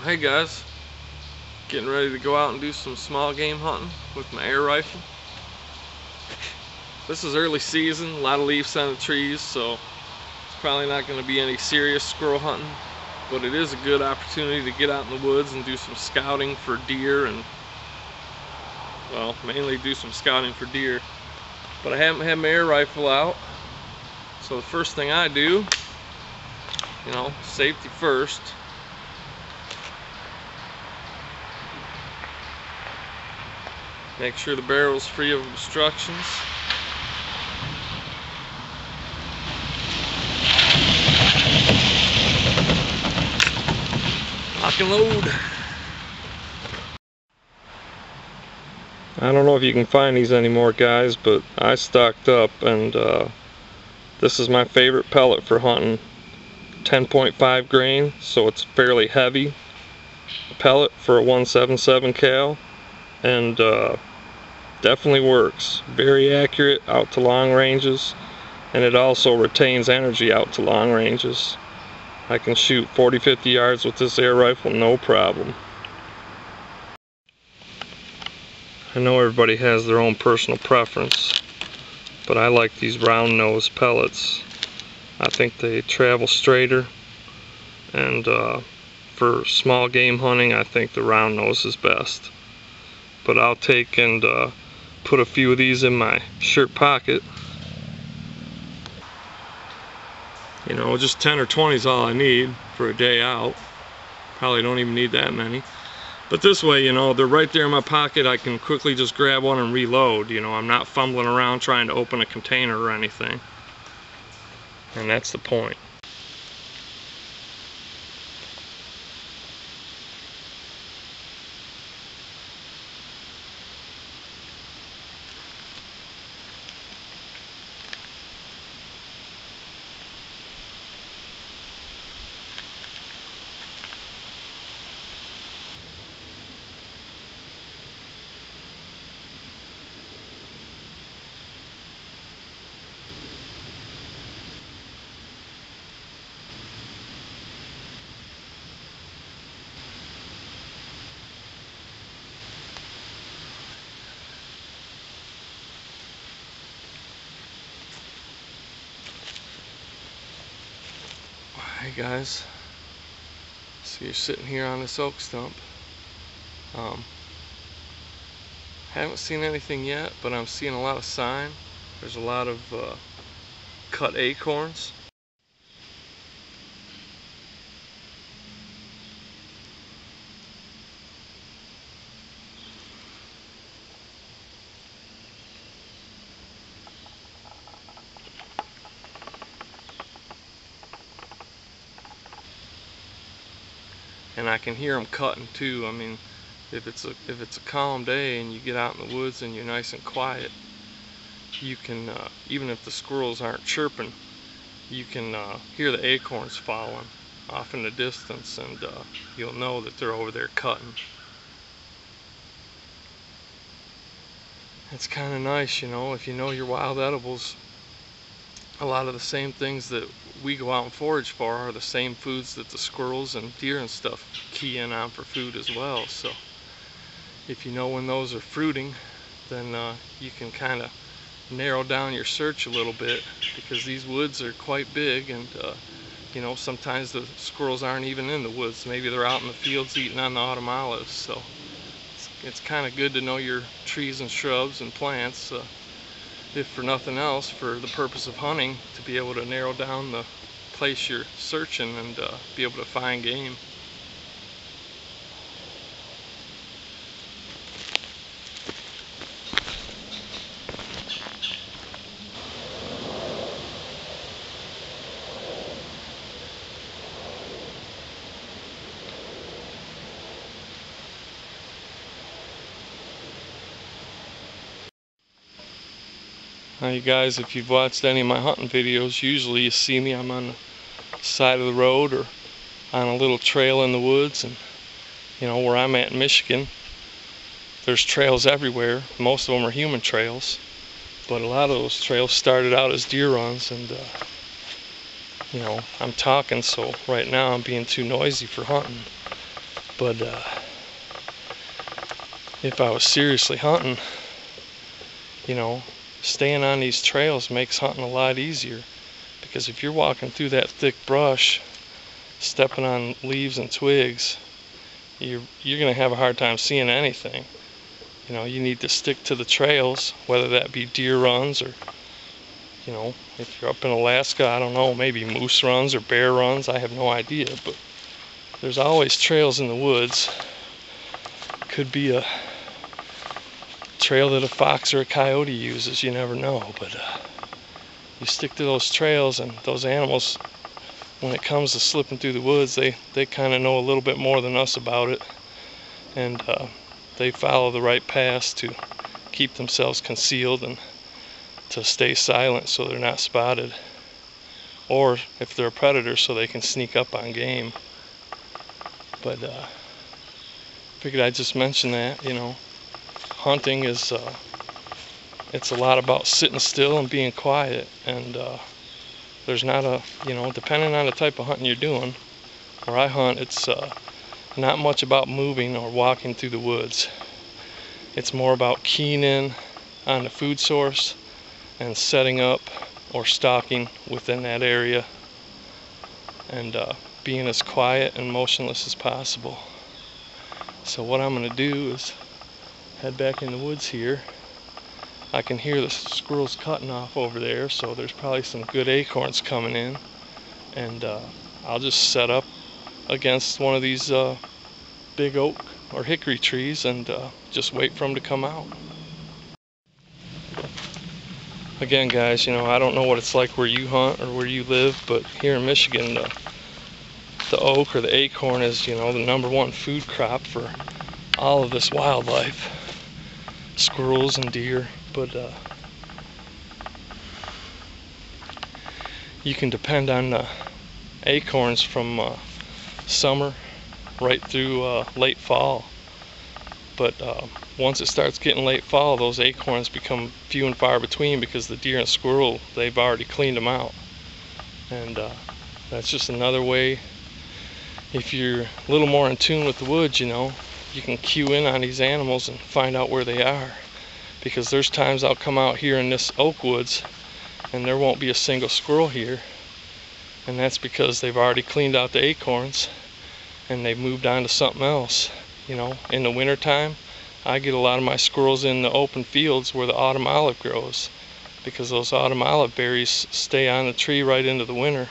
Hey guys, getting ready to go out and do some small game hunting with my air rifle. This is early season, a lot of leaves on the trees, so it's probably not going to be any serious squirrel hunting, but it is a good opportunity to get out in the woods and do some scouting for deer, and well, mainly do some scouting for deer. But I haven't had my air rifle out, so the first thing I do, safety first. Make sure the barrel's free of obstructions. Lock and load. I don't know if you can find these anymore, guys, but I stocked up, and this is my favorite pellet for hunting. 10.5 grain, so it's fairly heavy pellet for a 177 cal, and definitely works. Very accurate out to long ranges, and it also retains energy out to long ranges. I can shoot 40-50 yards with this air rifle, no problem. I know everybody has their own personal preference, but I like these round nose pellets. I think they travel straighter, and for small game hunting I think the round nose is best. But I'll take and put a few of these in my shirt pocket. Just 10 or 20 is all I need for a day out. Probably don't even need that many. But this way, they're right there in my pocket. I can quickly just grab one and reload. I'm not fumbling around trying to open a container or anything. And that's the point. Hey guys, so you're sitting here on this oak stump. Haven't seen anything yet, but I'm seeing a lot of sign. There's a lot of cut acorns. And I can hear them cutting too. I mean, if it's a calm day and you get out in the woods and you're nice and quiet, you can even if the squirrels aren't chirping, you can hear the acorns falling off in the distance, and you'll know that they're over there cutting. It's kind of nice, if you know your wild edibles. A lot of the same things that we go out and forage for are the same foods that the squirrels and deer and stuff key in on for food as well. So if you know when those are fruiting, then you can kind of narrow down your search a little bit, because these woods are quite big, and sometimes the squirrels aren't even in the woods. Maybe they're out in the fields eating on the autumn olives. So it's kind of good to know your trees and shrubs and plants, if for nothing else, for the purpose of hunting, to be able to narrow down the place you're searching and be able to find game. Now you guys, if you've watched any of my hunting videos, usually you see me, I'm on the side of the road or on a little trail in the woods. And where I'm at in Michigan, there's trails everywhere. Most of them are human trails, but a lot of those trails started out as deer runs, and I'm talking, so right now I'm being too noisy for hunting. But if I was seriously hunting, you know, staying on these trails makes hunting a lot easier. Because if you're walking through that thick brush, stepping on leaves and twigs, you're going to have a hard time seeing anything. You know, you need to stick to the trails, whether that be deer runs or, you know, if you're up in Alaska, I don't know, maybe moose runs or bear runs, I have no idea. But there's always trails in the woods. Could be a trail that a fox or a coyote uses, you never know. But you stick to those trails, and those animals, when it comes to slipping through the woods, they kind of know a little bit more than us about it. And they follow the right paths to keep themselves concealed and to stay silent so they're not spotted. Or if they're a predator, so they can sneak up on game. But figured I'd just mention that, you know, hunting is, it's a lot about sitting still and being quiet. And there's not a, you know, depending on the type of hunting you're doing, where I hunt, it's not much about moving or walking through the woods. It's more about keying in on the food source and setting up or stalking within that area, and being as quiet and motionless as possible. So what I'm going to do is head back in the woods here. I can hear the squirrels cutting off over there, so there's probably some good acorns coming in, and I'll just set up against one of these big oak or hickory trees and just wait for them to come out. Again, guys, you know, I don't know what it's like where you hunt or where you live, but here in Michigan, the oak or the acorn is, you know, the #1 food crop for all of this wildlife, squirrels and deer. But you can depend on the acorns from summer right through late fall. But once it starts getting late fall, those acorns become few and far between because the deer and squirrel, they've already cleaned them out. And that's just another way, if you're a little more in tune with the woods, you know, you can cue in on these animals and find out where they are. Because there's times I'll come out here in this oak woods and there won't be a single squirrel here. And that's because they've already cleaned out the acorns and they've moved on to something else. You know, in the winter time, I get a lot of my squirrels in the open fields where the autumn olive grows, because those autumn olive berries stay on the tree right into the winter,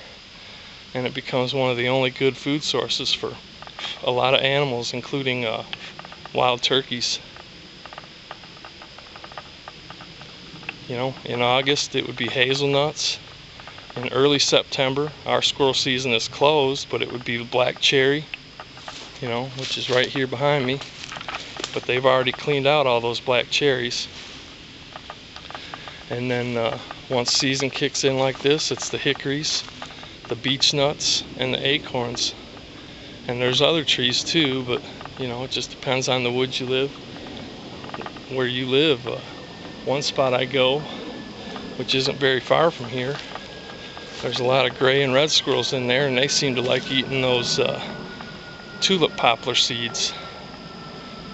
and it becomes one of the only good food sources for a lot of animals, including wild turkeys. You know, in August it would be hazelnuts. In early September, our squirrel season is closed, but it would be the black cherry, you know, which is right here behind me. But they've already cleaned out all those black cherries. And then once season kicks in like this, it's the hickories, the beech nuts, and the acorns. And there's other trees too, but you know, it just depends on the woods you live, where you live. One spot I go, which isn't very far from here, there's a lot of gray and red squirrels in there, and they seem to like eating those tulip poplar seeds.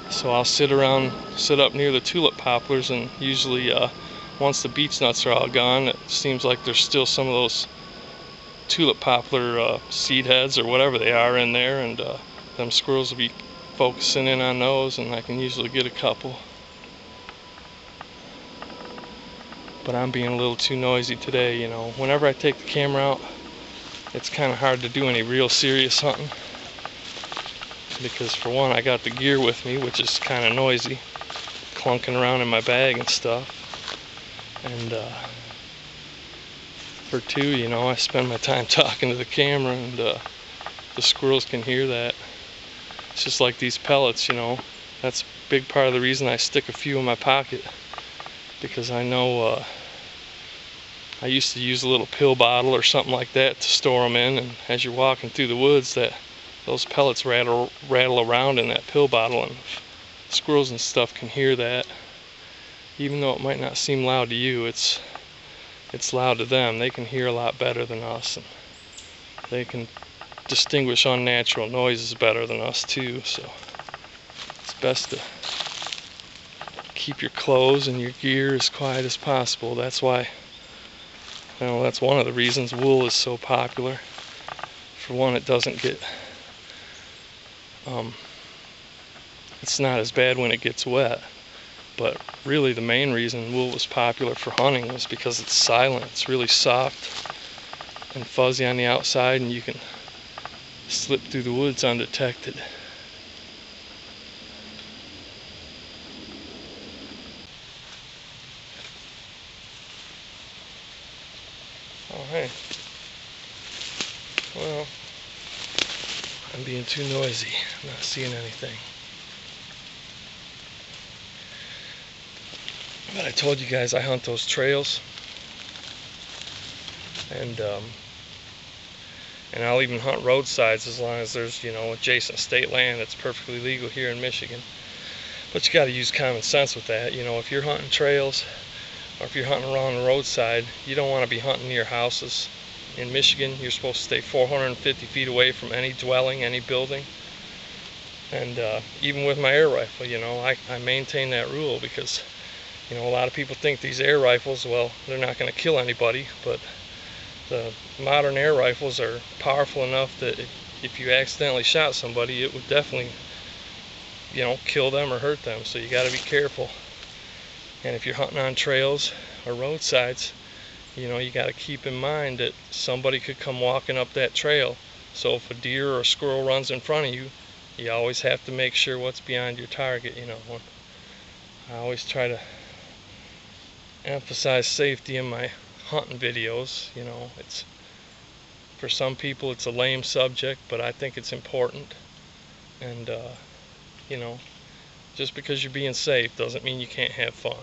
So I'll sit up near the tulip poplars, and usually once the beech nuts are all gone, it seems like there's still some of those tulip poplar seed heads or whatever they are in there, and them squirrels will be focusing in on those, and I can usually get a couple. But I'm being a little too noisy today, you know. Whenever I take the camera out, it's kind of hard to do any real serious hunting, because for one, I got the gear with me, which is kind of noisy, clunking around in my bag and stuff. And for two, you know, I spend my time talking to the camera, and the squirrels can hear that. It's just like these pellets, you know. That's a big part of the reason I stick a few in my pocket, because I know I used to use a little pill bottle or something like that to store them in, and as you're walking through the woods, those pellets rattle around in that pill bottle, and squirrels and stuff can hear that. Even though it might not seem loud to you, it's loud to them. They can hear a lot better than us, and they can distinguish unnatural noises better than us too, so it's best to keep your clothes and your gear as quiet as possible. That's why, that's one of the reasons wool is so popular. For one, it doesn't get, it's not as bad when it gets wet, but really the main reason wool was popular for hunting was because it's silent. It's really soft and fuzzy on the outside, and you can slip through the woods undetected. Alright. Well, I'm being too noisy. I'm not seeing anything. But I told you guys I hunt those trails. And I'll even hunt roadsides as long as there's, adjacent state land that's perfectly legal here in Michigan. But you got to use common sense with that. If you're hunting trails or if you're hunting along the roadside, you don't want to be hunting near houses. In Michigan, you're supposed to stay 450 feet away from any dwelling, any building. And even with my air rifle, I maintain that rule because, a lot of people think these air rifles, well, they're not going to kill anybody, but the modern air rifles are powerful enough that if you accidentally shot somebody, it would definitely, kill them or hurt them. So you got to be careful. And if you're hunting on trails or roadsides, you got to keep in mind that somebody could come walking up that trail. So if a deer or a squirrel runs in front of you, you always have to make sure what's beyond your target. I always try to emphasize safety in my hunting videos. It's, for some people it's a lame subject, but I think it's important. And just because you're being safe doesn't mean you can't have fun.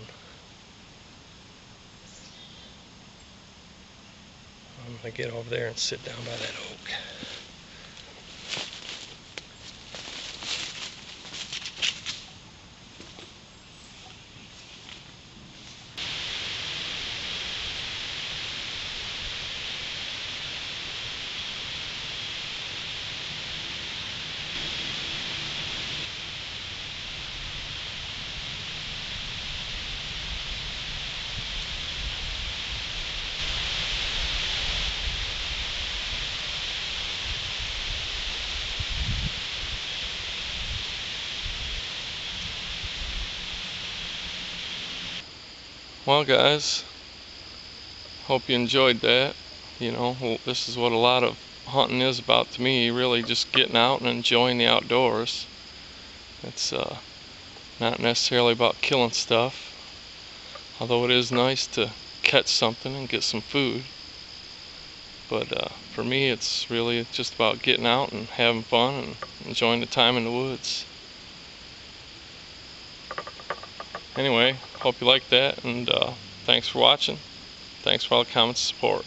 I'm gonna get over there and sit down by that oak. Well guys, hope you enjoyed that. This is what a lot of hunting is about to me, really just getting out and enjoying the outdoors. It's not necessarily about killing stuff, although it is nice to catch something and get some food. But for me it's really just about getting out and having fun and enjoying the time in the woods. Anyway, hope you like that, and thanks for watching. Thanks for all the comments and support.